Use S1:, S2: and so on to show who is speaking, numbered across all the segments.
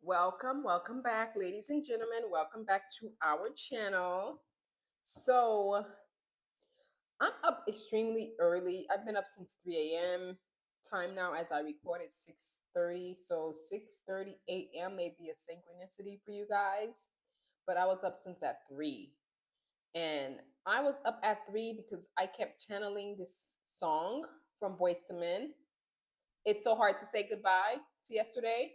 S1: Welcome back, ladies and gentlemen. Welcome back to our channel. So, I'm up extremely early. I've been up since 3 a.m. Time now as I record at 6:30. So, 6:30 a.m. may be a synchronicity for you guys, but I was up since at 3. And I was up at 3 because I kept channeling this song from Boyz II Men. It's so hard to say goodbye to yesterday.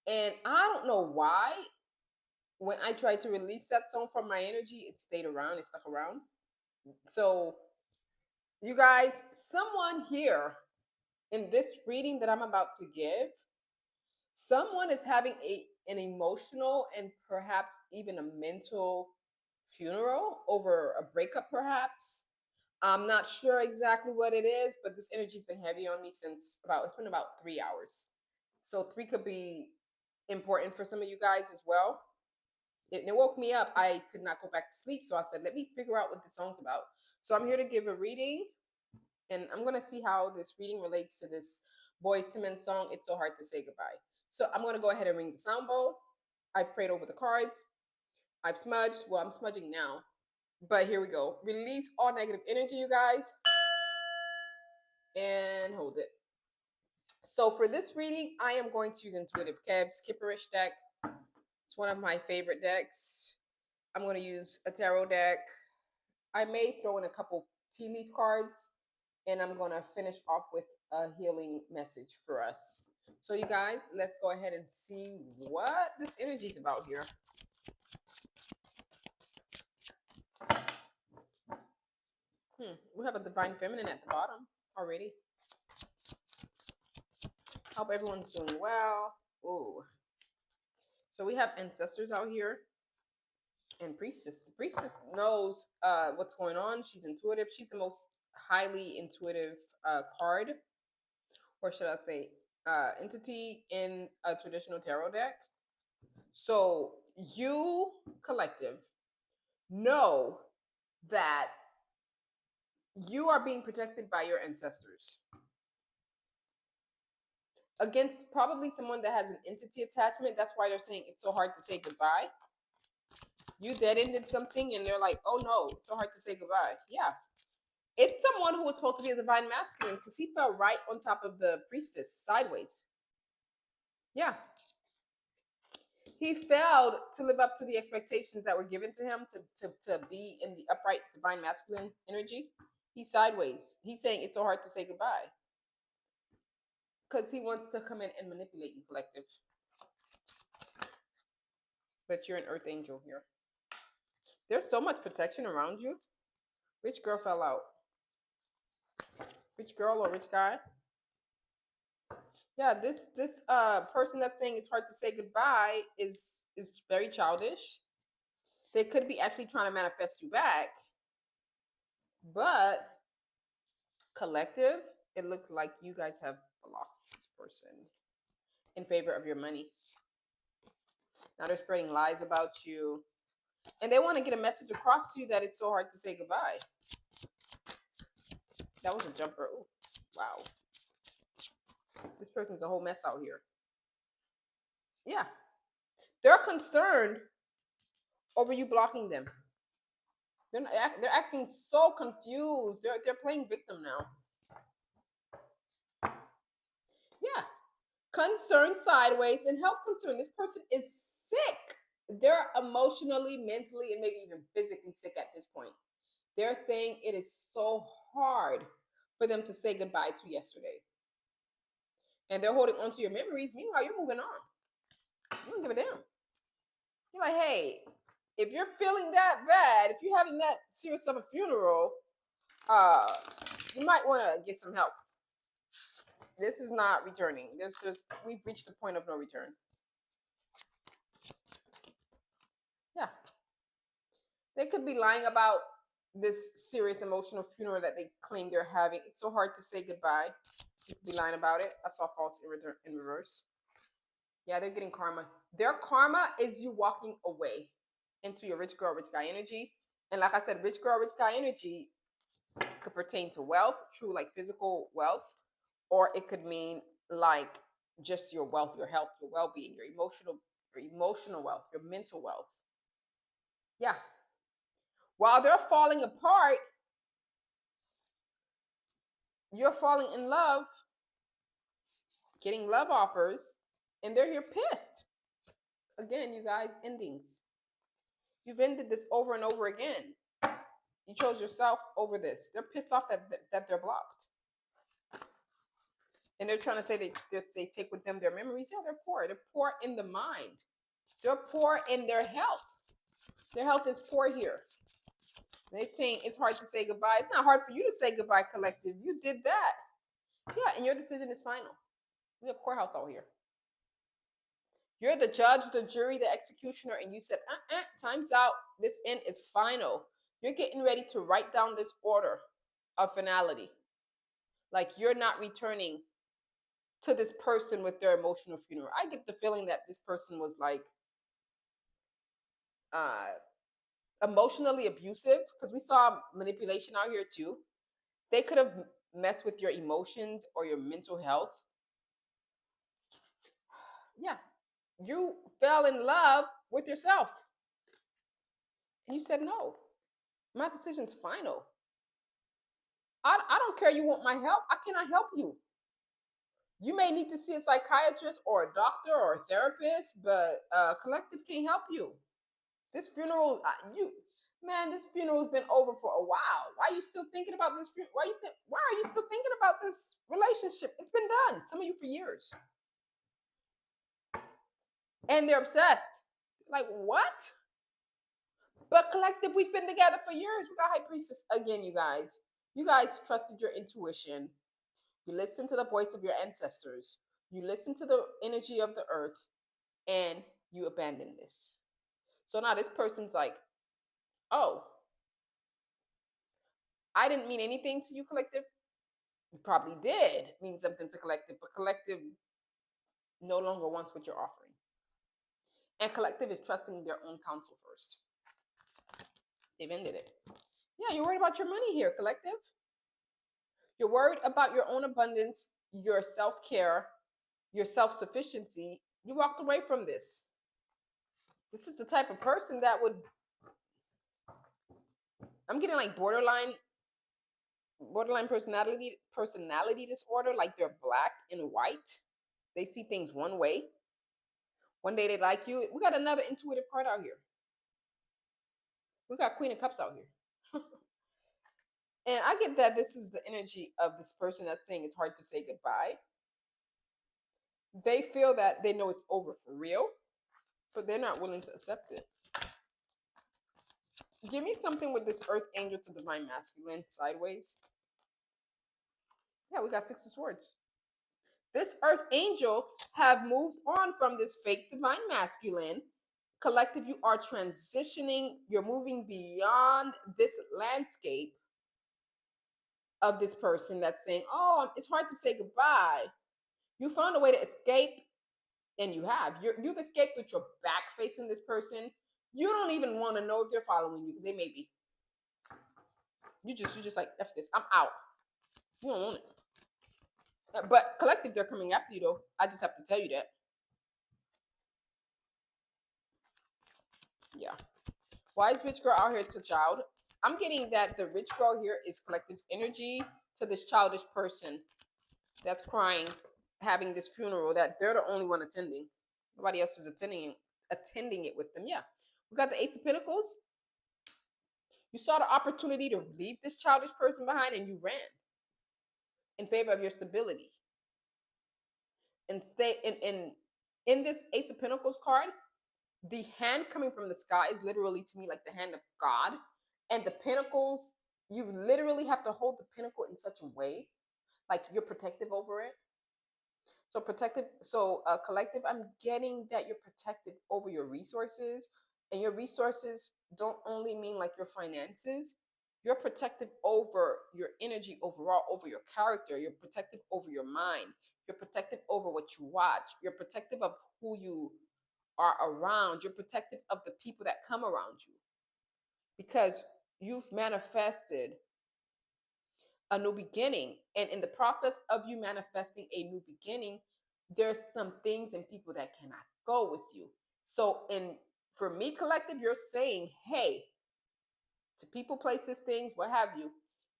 S1: And I don't know why when I tried to release that song from my energy, it stayed around, it stuck around. So, you guys, someone here in this reading that I'm about to give, someone is having an emotional and perhaps even a mental funeral over a breakup, perhaps. I'm not sure exactly what it is, but this energy's been heavy on me since it's been about 3 hours. So, three could be important for some of you guys as well. It woke me up. I could not go back to sleep. So I said, let me figure out what the song's about. So I'm here to give a reading, and I'm going to see how this reading relates to this Boyz II Men song, It's So Hard to Say Goodbye. So I'm going to go ahead and ring the sound bowl. I've prayed over the cards. I've smudged. Well, I'm smudging now. But here we go. Release all negative energy, you guys. And hold it. So for this reading, I am going to use Intuitive Keb's Kipperish deck. It's one of my favorite decks. I'm going to use a tarot deck. I may throw in a couple tea leaf cards, and I'm going to finish off with a healing message for us. So, you guys, let's go ahead and see what this energy is about here. We have a divine feminine at the bottom already. Hope everyone's doing well. Ooh. So we have ancestors out here and priestess. The priestess knows what's going on. She's intuitive. She's the most highly intuitive card, or should I say, entity in a traditional tarot deck. So you, collective, know that you are being protected by your ancestors against probably someone that has an entity attachment. That's why they're saying it's so hard to say goodbye. You dead ended something and they're like, oh no, it's so hard to say goodbye. Yeah. It's someone who was supposed to be a divine masculine because he fell right on top of the priestess sideways. Yeah. He failed to live up to the expectations that were given to him to be in the upright divine masculine energy. He's sideways. He's saying it's so hard to say goodbye because he wants to come in and manipulate you, collective. But you're an earth angel here. There's so much protection around you. Rich girl fell out. Rich girl or rich guy? Yeah, this person that's saying it's hard to say goodbye is very childish. They could be actually trying to manifest you back, but collective, it looks like you guys have blocked this person in favor of your money. Now they're spreading lies about you, and they want to get a message across to you that it's so hard to say goodbye. That was a jumper. Ooh, wow. This person's a whole mess out here. Yeah. They're concerned over you blocking them. They're acting so confused. They're playing victim now. Yeah. Concerned sideways and health concern. This person is sick. They're emotionally, mentally, and maybe even physically sick at this point. They're saying it is so hard for them to say goodbye to yesterday. And they're holding on to your memories. Meanwhile, you're moving on. You don't give a damn. You're like, hey, if you're feeling that bad, if you're having that serious of a funeral, you might want to get some help. This is not returning. We've reached the point of no return. Yeah. They could be lying about this serious emotional funeral that they claim they're having. It's so hard to say goodbye. You could be lying about it. I saw false in reverse. Yeah, they're getting karma. Their karma is you walking away into your rich girl, rich guy energy. And like I said, rich girl, rich guy energy could pertain to wealth, true like physical wealth, or it could mean like just your wealth, your health, your well-being, your emotional wealth, your mental wealth. Yeah. While they're falling apart, you're falling in love, getting love offers, and they're here pissed. Again, you guys, endings. You've ended this over and over again. You chose yourself over this. They're pissed off that they're blocked. And they're trying to say they take with them their memories. Yeah, they're poor. They're poor in the mind. They're poor in their health. Their health is poor here. They think it's hard to say goodbye. It's not hard for you to say goodbye, collective. You did that. Yeah, and your decision is final. We have courthouse out here. You're the judge, the jury, the executioner, and you said, time's out. This end is final. You're getting ready to write down this order of finality. Like you're not returning to this person with their emotional funeral. I get the feeling that this person was like uh emotionally abusive, because we saw manipulation out here too. They could have messed with your emotions or your mental health. Yeah. You fell in love with yourself. And you said no. My decision's final. I don't care you want my help. I cannot help you. You may need to see a psychiatrist or a doctor or a therapist, but collective can't help you. This funeral, this funeral's been over for a while. Why are you still thinking about this? Why are you still thinking about this relationship? It's been done. Some of you for years, and they're obsessed. Like what? But collective, we've been together for years. We got high priestess again, you guys. You guys trusted your intuition. You listened to the voice of your ancestors. You listened to the energy of the earth, and you abandoned this. So now this person's like, oh, I didn't mean anything to you, collective. You probably did mean something to collective, but collective no longer wants what you're offering. And collective is trusting their own counsel first. They've ended it. Yeah, you're worried about your money here, collective. You're worried about your own abundance, your self-care, your self-sufficiency. You walked away from this. This is the type of person that would, I'm getting like borderline personality disorder, like they're black and white. They see things one way. One day they like you. We got another intuitive card out here. We got Queen of Cups out here. And I get that this is the energy of this person that's saying it's hard to say goodbye. They feel that they know it's over for real, but they're not willing to accept it. Give me something with this Earth Angel to Divine Masculine sideways. Yeah, we got Six of Swords. This Earth Angel have moved on from this fake Divine Masculine. Collective, you are transitioning. You're moving beyond this landscape of this person that's saying, oh, it's hard to say goodbye. You found a way to escape, and you have. You've escaped with your back facing this person. You don't even want to know if they're following you, because they may be. You just like, F this, I'm out. You don't want it. But collective, they're coming after you, though. I just have to tell you that. Yeah. Wise rich girl out here to child. I'm getting that the rich girl here is collective's energy to this childish person that's crying, having this funeral, that they're the only one attending. Nobody else is attending it with them. Yeah. We got the Ace of Pentacles. You saw the opportunity to leave this childish person behind, and you ran in favor of your stability. And stay in this Ace of Pentacles card, the hand coming from the sky is literally to me like the hand of God. And the pentacles, you literally have to hold the pinnacle in such a way, like you're protective over it. Collective, I'm getting that you're protective over your resources. And your resources don't only mean like your finances. You're protective over your energy overall, over your character. You're protective over your mind. You're protective over what you watch. You're protective of who you are around. You're protective of the people that come around you, because you've manifested a new beginning. And in the process of you manifesting a new beginning, there's some things and people that cannot go with you. So, in for me, collective, you're saying, hey, to people, places, things, what have you,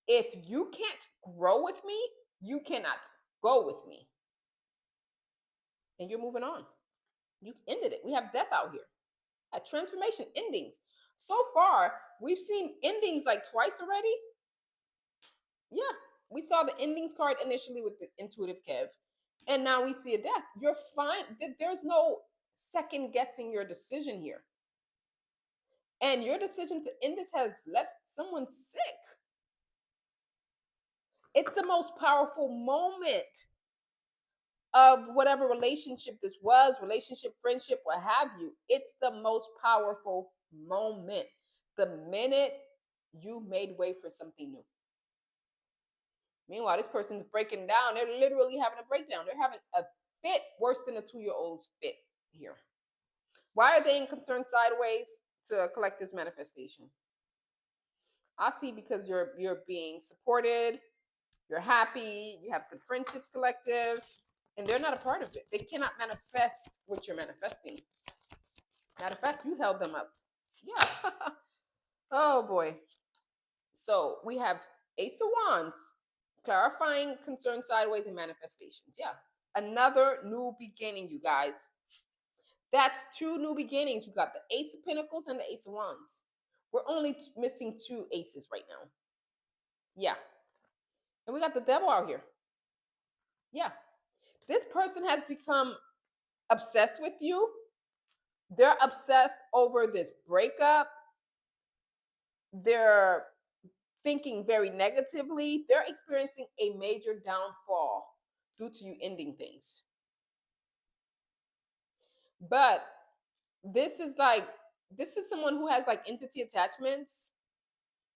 S1: if you can't grow with me, you cannot go with me. And you're moving on. You ended it. We have death out here. A transformation, endings. So far, we've seen endings like twice already. Yeah, we saw the endings card initially with the intuitive Kev, and now we see a death. You're fine. There's no second guessing your decision here. And your decision to end this has left someone sick. It's the most powerful moment of whatever relationship this was, relationship, friendship, what have you. It's the most powerful moment. The minute you made way for something new. Meanwhile, this person's breaking down. They're literally having a breakdown. They're having a fit worse than a 2-year-old's fit here. Why are they in concern sideways to collect this manifestation? I see because you're being supported, you're happy, you have good friendships collective, and they're not a part of it. They cannot manifest what you're manifesting. Matter of fact, you held them up. Yeah. Oh boy. So we have Ace of Wands, clarifying concern sideways and manifestations. Yeah. Another new beginning, you guys. That's two new beginnings. We got the Ace of Pentacles and the Ace of Wands. We're only missing two aces right now. Yeah. And we got the devil out here. Yeah. This person has become obsessed with you. They're obsessed over this breakup. They're thinking very negatively. They're experiencing a major downfall due to you ending things. But this is someone who has like entity attachments.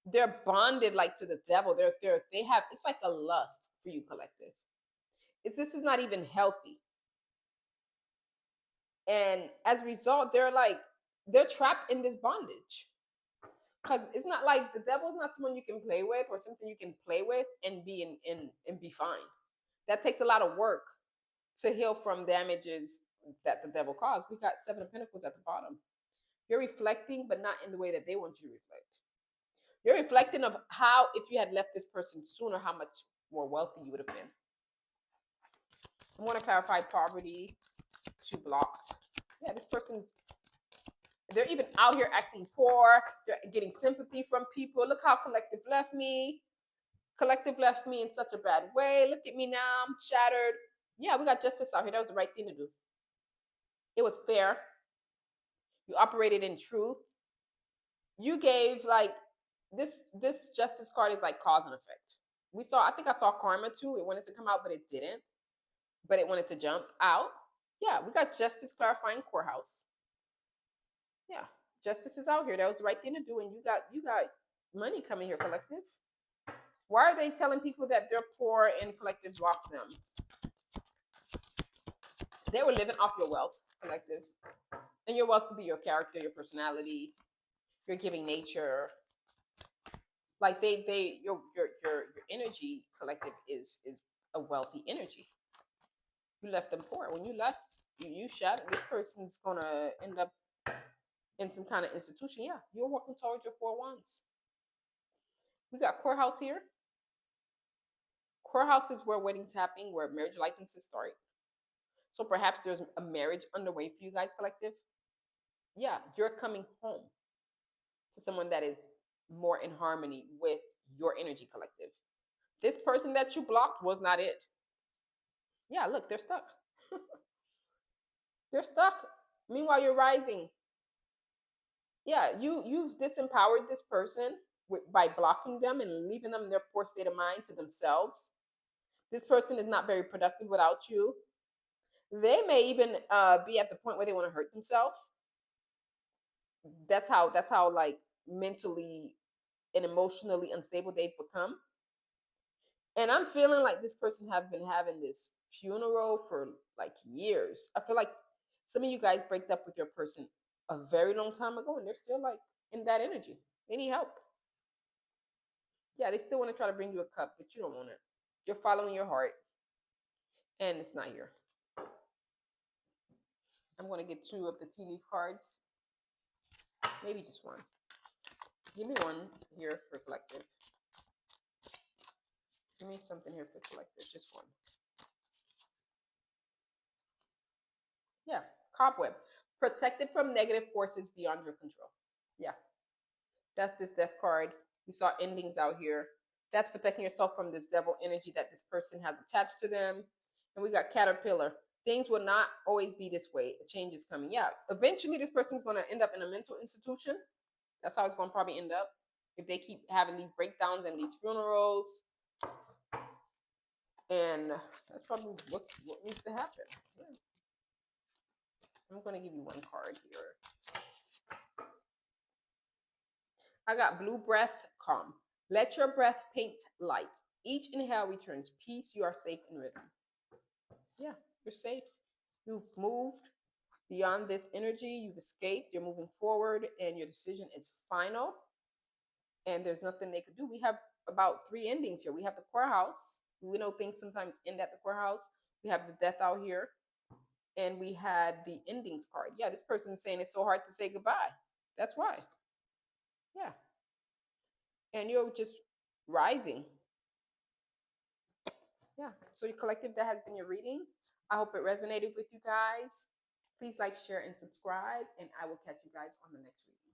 S1: They're bonded like to the devil. They have, it's like a lust for you, collective. This is not even healthy. And as a result, they're trapped in this bondage. Because it's not like the devil's not someone you can play with or something you can play with and be and be fine. That takes a lot of work to heal from damages that the devil caused. We got Seven of Pentacles at the bottom. You're reflecting, but not in the way that they want you to reflect. You're reflecting of how, if you had left this person sooner, how much more wealthy you would have been. I want to clarify poverty to blocked. Yeah, this person's, they're even out here acting poor. They're getting sympathy from people. Look how collective left me. Collective left me in such a bad way. Look at me now. I'm shattered. Yeah, we got justice out here. That was the right thing to do. It was fair. You operated in truth. You gave like this justice card is like cause and effect. I think I saw karma too. It wanted to come out, but it didn't. But it wanted to jump out. Yeah, we got justice clarifying courthouse. Yeah, justice is out here. That was the right thing to do, and you got money coming here, collective. Why are they telling people that they're poor and collective blocked them? They were living off your wealth, collective, and your wealth could be your character, your personality, your giving nature. Like your energy, collective, is a wealthy energy. You left them poor. When you left, you shattered. This person's gonna end up in some kind of institution. Yeah, you're walking towards your 4 wands. We got courthouse here. Courthouse is where weddings happening, where marriage licenses start. So perhaps there's a marriage underway for you guys, collective. Yeah, you're coming home to someone that is more in harmony with your energy, collective. This person that you blocked was not it. Yeah, look, they're stuck. They're stuck. Meanwhile, you're rising. Yeah, you've disempowered this person by blocking them and leaving them in their poor state of mind to themselves. This person is not very productive without you. They may even be at the point where they want to hurt themselves. That's how like mentally and emotionally unstable they've become. And I'm feeling like this person have been having this funeral for like years. I feel like some of you guys break up with your person a very long time ago, and they're still like in that energy. They need help. Yeah, they still want to try to bring you a cup, but you don't want it. You're following your heart, and it's not here. I'm going to get 2 of the tea leaf cards. Maybe just one. Give me one here for collective. Give me something here for collective. Just one. Yeah. Cobweb. Protected from negative forces beyond your control. Yeah. That's this death card. We saw endings out here. That's protecting yourself from this devil energy that this person has attached to them. And we got caterpillar. Things will not always be this way. A change is coming. Yeah. Eventually, this person's going to end up in a mental institution. That's how it's going to probably end up if they keep having these breakdowns and these funerals. And that's probably what needs to happen. Yeah. I'm going to give you one card here. I got blue breath, calm. Let your breath paint light. Each inhale returns peace. You are safe in rhythm. Yeah, you're safe. You've moved beyond this energy. You've escaped. You're moving forward, and your decision is final. And there's nothing they could do. We have about 3 endings here. We have the courthouse. We know things sometimes end at the courthouse. We have the death out here. And we had the endings card. Yeah, this person is saying it's so hard to say goodbye. That's why. Yeah. And you're just rising. Yeah. So your collective, that has been your reading. I hope it resonated with you guys. Please like, share, and subscribe. And I will catch you guys on the next reading.